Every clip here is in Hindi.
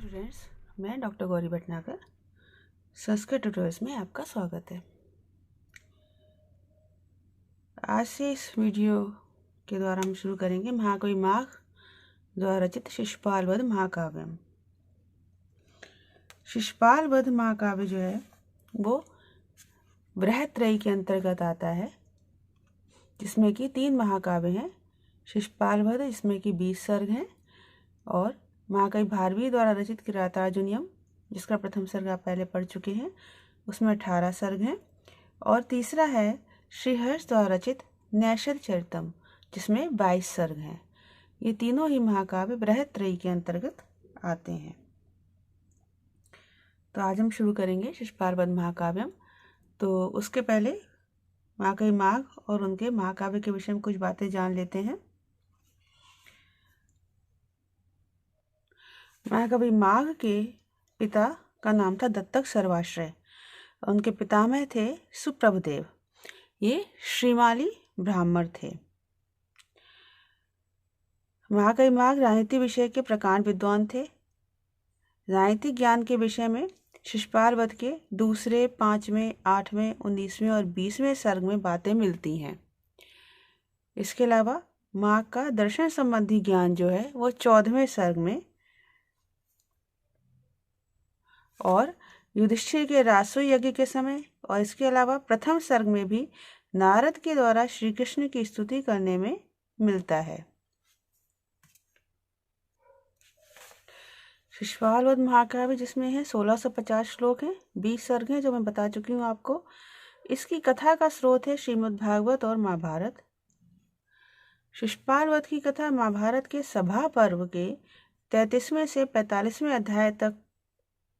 स्टूडेंट्स, मैं डॉक्टर गौरी भटनागर संस्कृत ट्यूटोरियल्स में आपका स्वागत है। आज से इस वीडियो के द्वारा हम शुरू करेंगे महाकवि माघ द्वारा रचित शिशुपाल वध महाकाव्यम। शिशुपाल वध महाकाव्य जो है वो बृहत्त्रयी के अंतर्गत आता है, जिसमें कि 3 महाकाव्य हैं। शिशुपाल वध जिसमें कि 20 सर्ग हैं, और महाकवि भारवी द्वारा रचित किरातार्जुनीयम जिसका प्रथम सर्ग आप पहले पढ़ चुके हैं, उसमें 18 सर्ग हैं। और तीसरा है श्रीहर्ष द्वारा रचित नैषध चरितम जिसमें 22 सर्ग हैं। ये तीनों ही महाकाव्य बृहत्त्रयी के अंतर्गत आते हैं। तो आज हम शुरू करेंगे शिशुपाल वध महाकाव्यम। तो उसके पहले महाकवि माघ और उनके महाकाव्य के विषय में कुछ बातें जान लेते हैं। महाकवि माघ के पिता का नाम था दत्तक सर्वाश्रय। उनके पितामह थे सुप्रभदेव। ये श्रीमाली ब्राह्मण थे। महाकवि माघ राजनीति विषय के प्रकांड विद्वान थे। राजनीतिक ज्ञान के विषय में शिशुपाल वध के 2, 5, 8, 19 और 20वें सर्ग में बातें मिलती हैं। इसके अलावा माघ का दर्शन संबंधी ज्ञान जो है वो 14वें सर्ग में, और युधिष्ठिर के रासो यज्ञ के समय, और इसके अलावा प्रथम सर्ग में भी नारद के द्वारा श्री कृष्ण की स्तुति करने में मिलता है। शिशुपाल वध महाकाव्य जिसमें है 1650 श्लोक हैं, 20 सर्ग हैं जो मैं बता चुकी हूँ आपको। इसकी कथा का स्रोत है श्रीमद् भागवत और महाभारत। शिशुपाल वध की कथा महाभारत के सभा पर्व के 33वें से 45वें अध्याय तक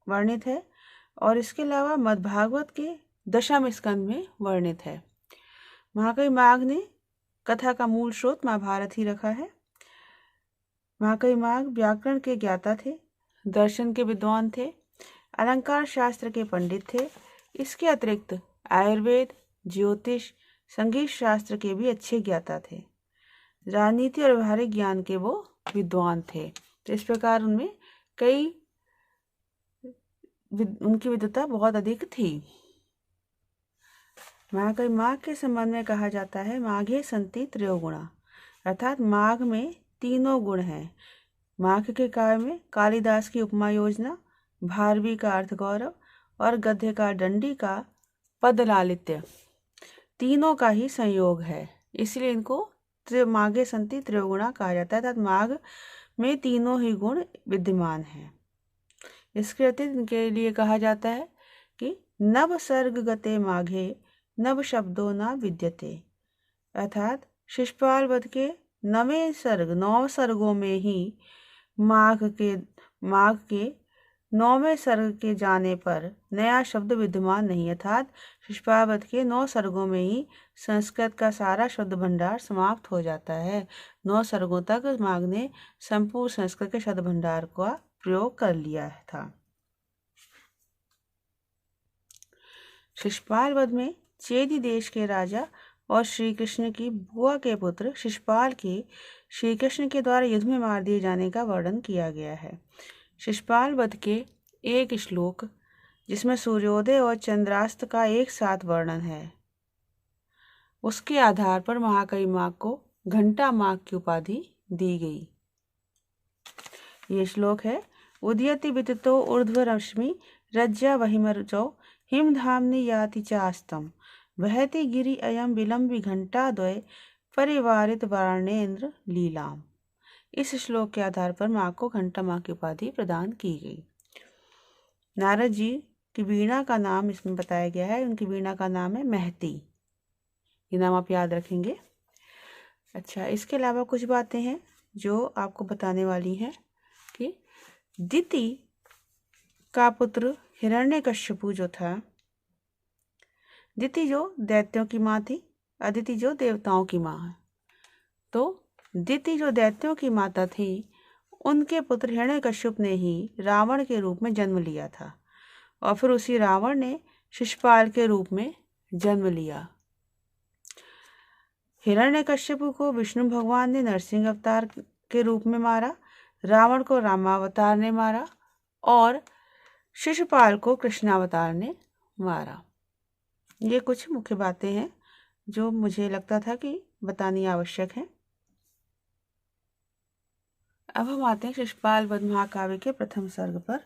वर्णित है, और इसके अलावा मद्भागवत के 10वें स्कंद में वर्णित है। महाकवि माघ ने कथा का मूल स्रोत महाभारत ही रखा है। महाकवि माघ व्याकरण के ज्ञाता थे, दर्शन के विद्वान थे, अलंकार शास्त्र के पंडित थे। इसके अतिरिक्त आयुर्वेद, ज्योतिष, संगीत शास्त्र के भी अच्छे ज्ञाता थे। राजनीति और व्यवहारिक ज्ञान के वो विद्वान थे। तो इस प्रकार उनमें उनकी विद्वता बहुत अधिक थी। महाकवि माघ के संबंध में कहा जाता है माघे संति त्रयोगुणा, अर्थात माघ में 3 गुण हैं। माघ के काव्य में कालिदास की उपमा योजना, भारवी का अर्थ गौरव और गद्य का दंडी का पद लालित्य, तीनों का ही संयोग है, इसलिए इनको माघे संति त्रयोगुणा कहा जाता है। अर्थात माघ में 3 ही गुण विद्यमान हैं। इसके अतिरिक्त इनके लिए कहा जाता है कि नव सर्ग गते माघे नव शब्दों न विद्यते, अर्थात शिशुपाल वध के 9 सर्गों में ही माघ के 9वें सर्ग के जाने पर नया शब्द विद्यमान नहीं, अर्थात शिशुपाल वध के 9 सर्गों में ही संस्कृत का सारा शब्द भंडार समाप्त हो जाता है। 9 सर्गों तक माघ ने संपूर्ण संस्कृत के शब्द भंडार का प्रयोग कर लिया था। शिशुपाल वध में चेदी देश के राजा और श्री कृष्ण की बुआ के पुत्र शिशुपाल के श्री कृष्ण के द्वारा युद्ध में मार दिए जाने का वर्णन किया गया है। शिशुपाल वध के एक श्लोक जिसमें सूर्योदय और चंद्रास्त का एक साथ वर्णन है, उसके आधार पर महाकवि माघ को घंटा माघ की उपाधि दी गई। ये श्लोक है उदयति विदितो ऊर्ध्व रश्मि रज्जा वहिमर्जौ हिमधाम्नि याति चास्तम वहति गिरि अयम विलंबि घंटा द्वय परिवारित वर्णेन्द्र लीलाम। इस श्लोक के आधार पर माँ को घंटा माँ की उपाधि प्रदान की गई। नारद जी की वीणा का नाम इसमें बताया गया है। उनकी वीणा का नाम है महती। ये नाम आप याद रखेंगे। अच्छा, इसके अलावा कुछ बातें हैं जो आपको बताने वाली हैं कि दिति का पुत्र हिरण्यकश्यपु जो था, दिति जो दैत्यों की माँ थी, अदिति जो देवताओं की माँ है। तो दिति जो दैत्यों की माता थी, उनके पुत्र हिरण्यकश्यप ने ही रावण के रूप में जन्म लिया था, और फिर उसी रावण ने शिशुपाल के रूप में जन्म लिया। हिरण्यकश्यप को विष्णु भगवान ने नरसिंह अवतार के रूप में मारा, रावण को रामावतार ने मारा, और शिशुपाल को कृष्णावतार ने मारा। ये कुछ मुख्य बातें हैं जो मुझे लगता था कि बतानी आवश्यक है। अब हम आते हैं शिशुपाल वध महाकाव्य के प्रथम सर्ग पर,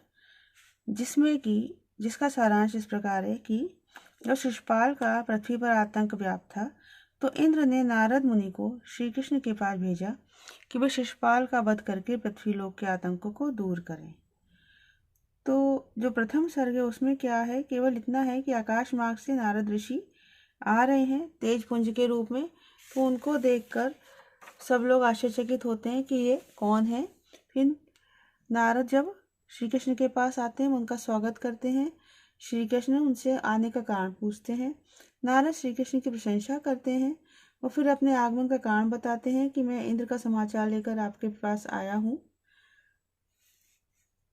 जिसका सारांश इस प्रकार है कि जब शिशुपाल का पृथ्वी पर आतंक व्याप्त था तो इंद्र ने नारद मुनि को श्री कृष्ण के पास भेजा कि वे शिशुपाल का वध करके पृथ्वी लोक के आतंकों को दूर करें। तो जो प्रथम सर्ग है उसमें क्या है, केवल इतना है कि आकाश मार्ग से नारद ऋषि आ रहे हैं तेज पुंज के रूप में। तो उनको देखकर सब लोग आश्चर्यचकित होते हैं कि ये कौन है। फिर नारद जब श्री कृष्ण के पास आते हैं, उनका स्वागत करते हैं। श्री कृष्ण उनसे आने का कारण पूछते हैं। नारद श्री कृष्ण की प्रशंसा करते हैं और फिर अपने आगमन का कारण बताते हैं कि मैं इंद्र का समाचार लेकर आपके पास आया हूँ।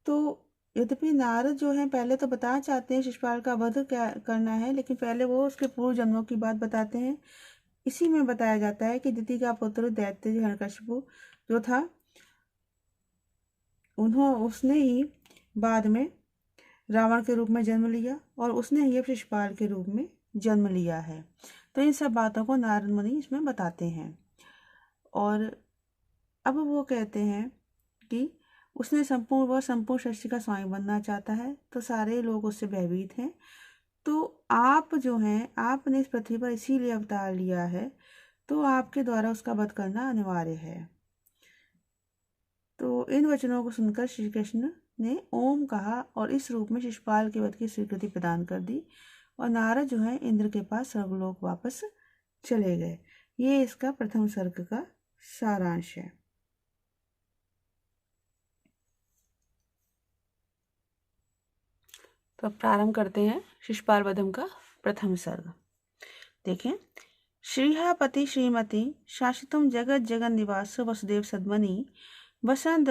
तो यद्यपि नारद जो है पहले तो बताना चाहते हैं शिशुपाल का वध क्या करना है, लेकिन पहले वो उसके पूर्व जन्मों की बात बताते हैं। इसी में बताया जाता है कि दिति का पुत्र दैत्य हिरण्यकशिपु जो था, उसने ही बाद में रावण के रूप में जन्म लिया और उसने ही अब शिशुपाल के रूप में जन्म लिया है। तो इन सब बातों को नारद मुनि इसमें बताते हैं। और अब वो कहते हैं कि वह संपूर्ण सृष्टि का स्वामी बनना चाहता है, तो सारे लोग उससे भयभीत हैं। तो आप जो हैं, आपने इस पृथ्वी पर इसीलिए अवतार लिया है, तो आपके द्वारा उसका वध करना अनिवार्य है। तो इन वचनों को सुनकर श्री कृष्ण ने ओम कहा और इस रूप में शिशुपाल के वध की स्वीकृति प्रदान कर दी और नारद जो है इंद्र के पास स्वर्गलोक वापस चले गए। ये इसका प्रथम सर्ग का सारांश है। तो अब प्रारंभ करते हैं शिशुपाल वधम का प्रथम सर्ग। देखें, श्रीहापति श्रीमती शाश्वतम जगत जगन निवास वसुदेव सद्मनि वसन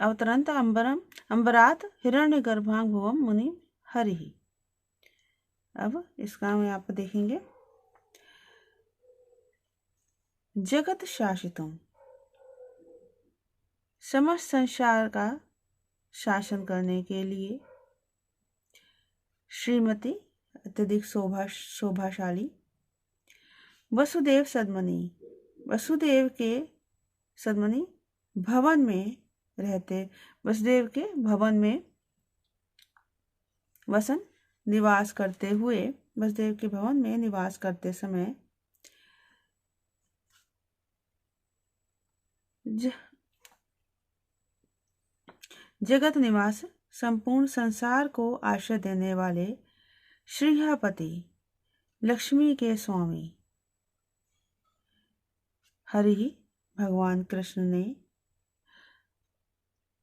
अवतरंत अंबरात हिरण्य गर्भांग भुवम मुनि हरि। अब इसका हम यहाँ पर देखेंगे। जगत शाश्वतम, समस्त संसार का शासन करने के लिए, श्रीमती अत्यधिक शोभाशाली, वसुदेव सद्मनि, वसुदेव के सद्मनि भवन में रहते, वसुदेव के भवन में वसन निवास करते हुए, वसुदेव के भवन में निवास करते समय जगत निवास संपूर्ण संसार को आश्रय देने वाले श्रीहापति लक्ष्मी के स्वामी हरि भगवान कृष्ण ने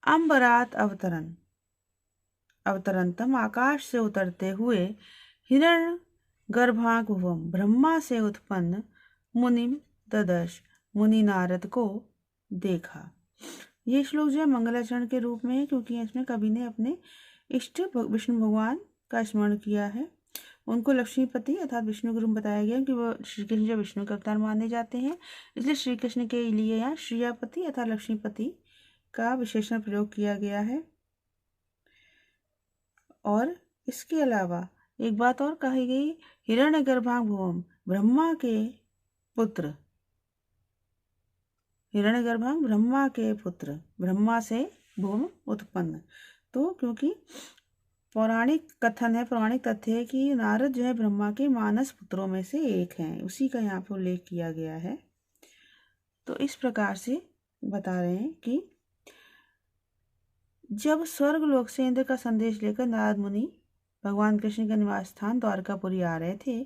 अंबरात अवतरंतम आकाश से उतरते हुए हिरण गर्भागुवम ब्रह्मा से उत्पन्न मुनिम ददर्श, मुनि नारद को देखा। ये श्लोक जो है मंगलाचरण के रूप में है, क्योंकि इसमें कवि ने अपने इष्ट विष्णु भगवान का स्मरण किया है। उनको लक्ष्मीपति अर्थात विष्णु के रूप बताया गया कि वो श्री कृष्ण जो विष्णु के अवतार माने जाते हैं, इसलिए श्री कृष्ण के लिए यहाँ श्रीयापति अर्थात लक्ष्मीपति का विशेषण प्रयोग किया गया है। और इसके अलावा एक बात और कही गई, हिरण्य गर्भांग भुवम, ब्रह्मा के पुत्र, हिरण्य गर्भांग ब्रह्मा के पुत्र, ब्रह्मा से भूम उत्पन्न। तो क्योंकि पौराणिक कथन है, पौराणिक तथ्य है कि नारद जो है ब्रह्मा के मानस पुत्रों में से एक हैं, उसी का यहाँ पर उल्लेख किया गया है। तो इस प्रकार से बता रहे हैं कि जब स्वर्ग लोक से इंद्र का संदेश लेकर नारद मुनि भगवान कृष्ण के निवास स्थान द्वारकापुरी आ रहे थे,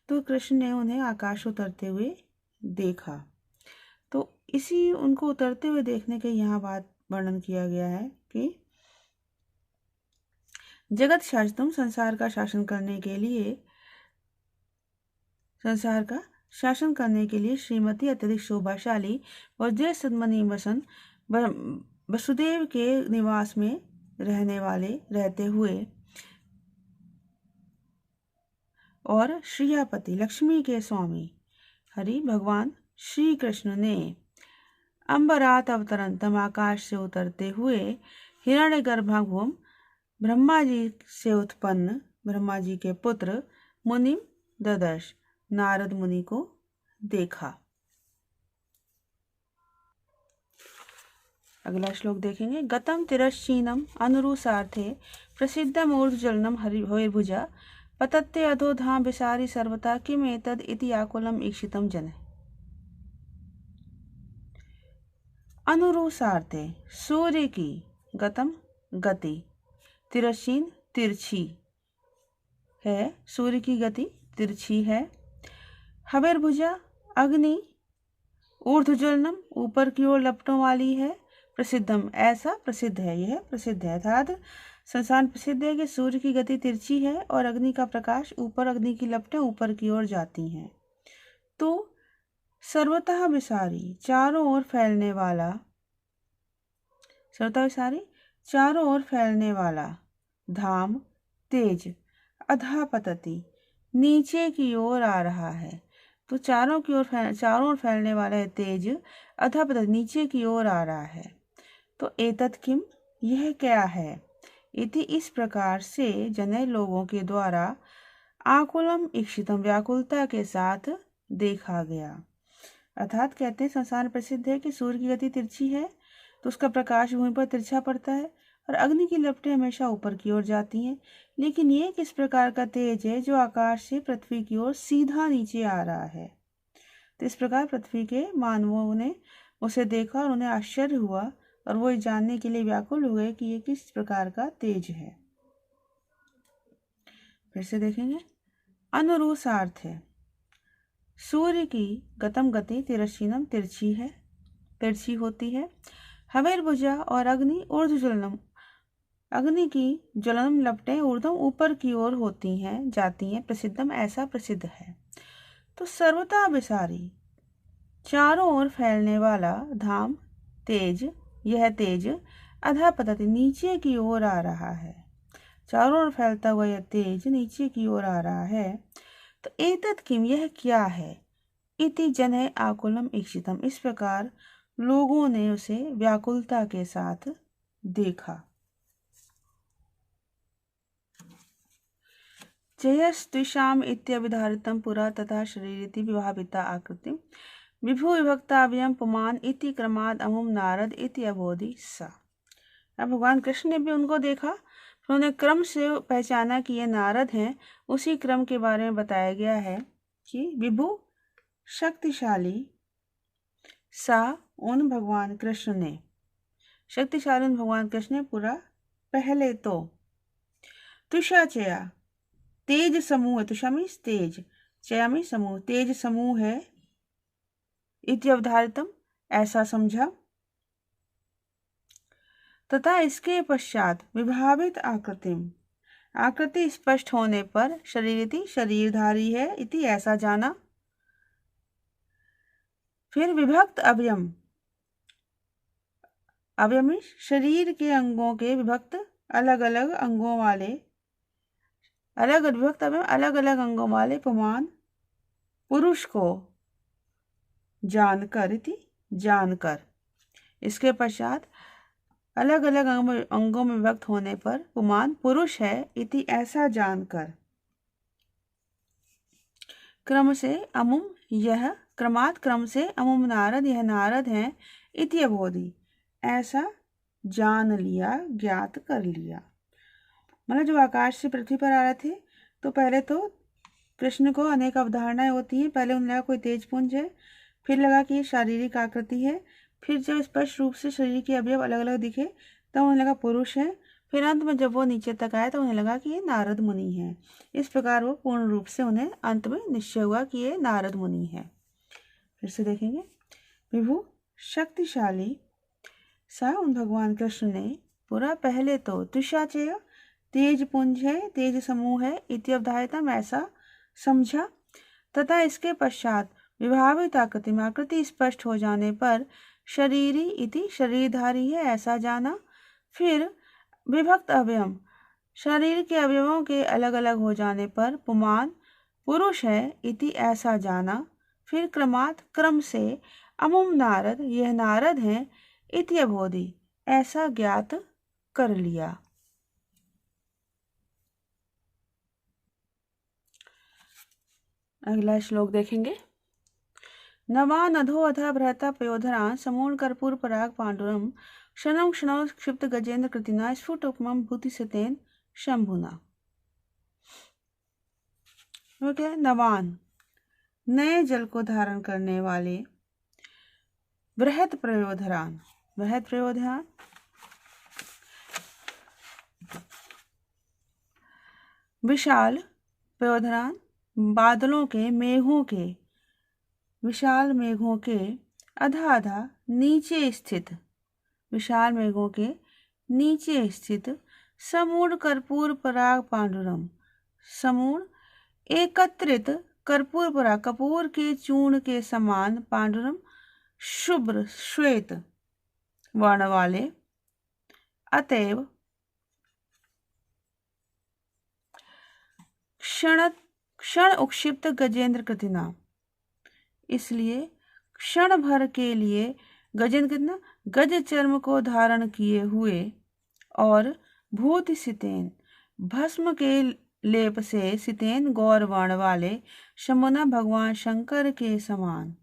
तो कृष्ण ने उन्हें आकाश उतरते हुए देखा। तो इसी उनको उतरते हुए देखने के यहाँ बात वर्णन किया गया है कि जगत शाश्वतम, संसार का शासन करने के लिए श्रीमती अत्यधिक शोभाशाली वसुदेव सद्मनि वसन वसुदेव के निवास में रहते हुए और श्रीयापति लक्ष्मी के स्वामी हरि भगवान श्री कृष्ण ने अम्बरात अवतरंतम, आकाश से उतरते हुए, हिरण्यगर्भाभुवम, ब्रह्मा जी से उत्पन्न, ब्रह्मा जी के पुत्र, मुनि ददर्श, नारद मुनि को देखा। अगला श्लोक देखेंगे। गतम तिरश्चीनम अनुरूसार्थे प्रसिद्धम ऊर्ध्वजलनम हरिर्भुजा पतत्ते अधोधाम विसारी सर्वता किम एतद इति आकुलम ईक्षितम जन। अनुरूसार्थे, सूर्य की, गतम गति, तिरश्चीन तिरछी है, सूर्य की गति तिरछी है। हविर्भुजा अग्नि, ऊर्ध्वजलनम ऊपर की ओर लपटों वाली है। प्रसिद्धम ऐसा प्रसिद्ध है, यह प्रसिद्ध है, अर्थात संसार प्रसिद्ध है कि सूर्य की गति तिरछी है और अग्नि का प्रकाश ऊपर, अग्नि की लपटें ऊपर की ओर जाती हैं। तो सर्वतः विसारी, चारों ओर फैलने वाला, सर्वतः विसारी चारों ओर फैलने वाला, धाम तेज, अधा पतति नीचे की ओर आ रहा है। तो चारों ओर फैलने वाला है तेज, अधा पतति नीचे की ओर आ रहा है। तो एतत् किम, यह क्या है, इति इस प्रकार से जने लोगों के द्वारा आकुलम ईक्षितम व्याकुलता के साथ देखा गया। अर्थात कहते हैं संसार प्रसिद्ध है कि सूर्य की गति तिरछी है तो उसका प्रकाश भूमि पर तिरछा पड़ता है और अग्नि की लपटें हमेशा ऊपर की ओर जाती हैं। लेकिन ये किस प्रकार का तेज है जो आकाश से पृथ्वी की ओर सीधा नीचे आ रहा है। तो इस प्रकार पृथ्वी के मानवों ने उसे देखा और उन्हें आश्चर्य हुआ और वो जानने के लिए व्याकुल हो गए कि ये किस प्रकार का तेज है। फिर से देखेंगे। अनुरूसार्थ है, सूर्य की गतम गति तिरश्चीनम तिरछी है, तिरछी होती है। हविर्भुजा और अग्नि ऊर्ध्वजलनम, अग्नि की ज्वलनम लपटें ऊर्ध्वम ऊपर की ओर होती हैं, जाती हैं। प्रसिद्धम ऐसा प्रसिद्ध है। तो सर्वता विसारी चारों ओर फैलने वाला, धाम तेज, यह तेज, अधा पतति नीचे की ओर आ रहा है। चारों ओर फैलता हुआ यह तेज नीचे की ओर आ रहा है। तो एतत् किम, यह क्या है, इति जनै आकुलम ईक्षितम, इस प्रकार लोगों ने उसे व्याकुलता के साथ देखा। जयस्त्विषाम इत्यभिधारितम पुरा तथा शरीरिति विभाविता आकृतिम विभु विभक्ताव्यम पुमान इति क्रमाद अमुम नारद इति अबोधि सा। अब भगवान कृष्ण ने भी उनको देखा, फिर उन्हें क्रम से पहचाना कि ये नारद हैं। उसी क्रम के बारे में बताया गया है कि विभु शक्तिशाली, सा उन भगवान कृष्ण ने, शक्तिशाली उन भगवान कृष्ण ने पूरा पहले तो, तुषाचया तेज समूह, तुषा मीन्स तेज, चया मीन्स समूह, तेज समूह है। इति अवधारितम ऐसा समझा, तथा इसके पश्चात विभावित आकृतिम, आकृति स्पष्ट होने पर, शरीरिति शरीरधारी है, इति ऐसा जाना। फिर विभक्त अवयम, अवयम शरीर के अंगों के विभक्त अलग अलग अंगों वाले, अलग विभक्त अवयम अलग अलग अंगों वाले पुमान पुरुष को जानकर, इति जानकर। इसके पश्चात अलग अलग अंगों में विभक्त होने पर पुमान पुरुष है, इति ऐसा जानकर। क्रम से अमुम, यह क्रमात् क्रम से, अमुम नारद, यह नारद हैं, इति अबोधि ऐसा जान लिया, ज्ञात कर लिया। मतलब जब आकाश से पृथ्वी पर आ रहे थे तो पहले तो कृष्ण को अनेक अवधारणाएं होती हैं। पहले उन्हें लगा कोई तेज पुंज है, फिर लगा कि ये शारीरिक आकृति है, फिर जब स्पष्ट रूप से शरीर के अवयव अलग अलग दिखे तब उन्हें लगा पुरुष है, फिर अंत में जब वो नीचे तक आए तो उन्हें लगा कि ये नारद मुनि है। इस प्रकार वो पूर्ण रूप से उन्हें अंत में निश्चय हुआ कि ये नारद मुनि है। फिर से देखेंगे। विभु शक्तिशाली, सा उन भगवान कृष्ण ने पूरा पहले तो, तुषाचय तेज पुंज है, तेज समूह है, इति अवधारितम ऐसा समझा, तथा इसके पश्चात विभावित आकृति में, आकृति स्पष्ट हो जाने पर, शरीरी इति शरीरधारी है, ऐसा जाना। फिर विभक्त अवयव, शरीर के अवयवों के अलग अलग हो जाने पर पुमान पुरुष है, इति ऐसा जाना। फिर क्रमात् क्रम से अमुम नारद, यह नारद हैं, इत्यबोधि, ऐसा ज्ञात कर लिया। अगला श्लोक देखेंगे। नवान अधो अधा बृहता पयोधरा समूल कर्पूर पराग पांडुरम क्षणम क्षण क्षिप्त गजेंद्र कृतिना स्फुट उपमम भूति सतेन शंभुना। ओके, नवान नए जल को धारण करने वाले, बृहत प्रयोधरान, बृहत प्रयोधरान विशाल प्रयोधरान, बादलों के, मेघों के, विशाल मेघों के, आधा आधा नीचे स्थित, विशाल मेघों के नीचे स्थित, समूढ़ कर्पूर पराग पांडुरम, समूढ़ एकत्रित कर्पूर पराग, कपूर के चूर्ण के समान, पांडुरम शुभ्र श्वेत वर्ण वाले, अतएव क्षण उक्षिप्त गजेंद्र कृतिना, इसलिए क्षण भर के लिए गजेंद्र कृतिना, गज चर्म को धारण किए हुए, और भूति सितेन, भस्म के लेप से, सितेन गौर वर्ण वाले, शंभुना भगवान शंकर के समान।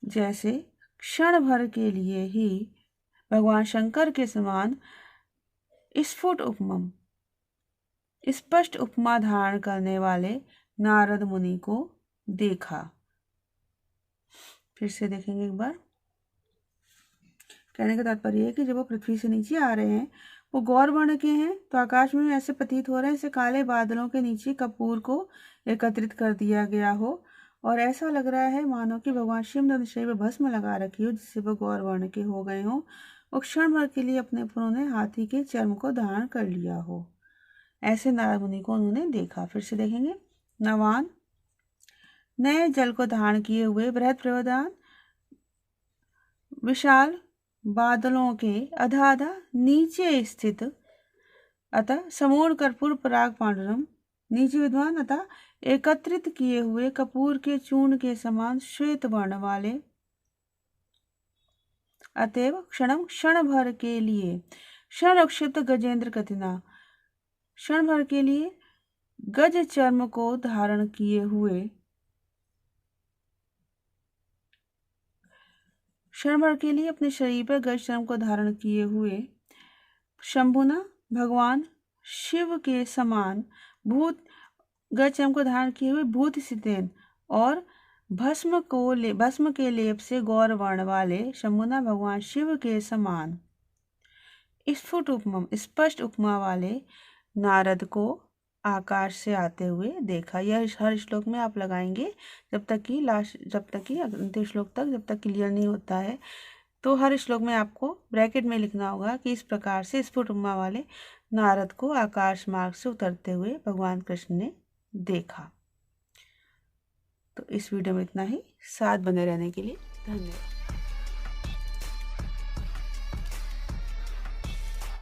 जैसे क्षण भर के लिए ही भगवान शंकर के समान स्फुट उपमम, स्पष्ट उपमा धारण करने वाले नारद मुनि को देखा। फिर से देखेंगे एक बार। कहने का तात्पर्य है कि जब वो पृथ्वी से नीचे आ रहे हैं, वो गौर वर्ण के हैं, तो आकाश में ऐसे प्रतीत हो रहे हैं जैसे काले बादलों के नीचे कपूर को एकत्रित कर दिया गया हो, और ऐसा लग रहा है मानो कि भगवान शिव ने शरीर पर भस्म लगा रखी हो, जिससे वो गौर वर्ण के हो गए हों, और क्षण भर के लिए अपने पुरों ने हाथी के चर्म को धारण कर लिया हो। ऐसे नारद मुनि को उन्होंने देखा। फिर से देखेंगे। नवान नए जल को धारण किए हुए, बृहत प्रयोदान विशाल बादलों के आधा आधा नीचे स्थित, अतः समूढ़ कर्पूर पराग पांडुरम, नीचे विद्वान, अतः एकत्रित किए हुए कपूर के चूर्ण के समान श्वेत वर्ण वाले, अतएव क्षण भर के लिए, क्षण उक्षिप्त गजेंद्र कृतिना, क्षण भर के लिए गज चर्म को धारण किए हुए, क्षण भर के लिए अपने शरीर पर गज चर्म को धारण किए हुए, शंभुना भगवान शिव के समान, भूत गज चर्म को धारण किए हुए, भूत सितेन, और भस्म के लेप से गौर वर्ण वाले, शंभुना भगवान शिव के समान, स्फुट उपमा, स्पष्ट उपमा वाले नारद को आकाश से आते हुए देखा। यह हर श्लोक में आप लगाएंगे जब तक कि अंतिम श्लोक तक जब तक क्लियर नहीं होता है। तो हर श्लोक में आपको ब्रैकेट में लिखना होगा कि इस प्रकार से स्फुट उपमा वाले नारद को आकाश मार्ग से उतरते हुए भगवान कृष्ण ने देखा। तो इस वीडियो में इतना ही। साथ बने रहने के लिए धन्यवाद।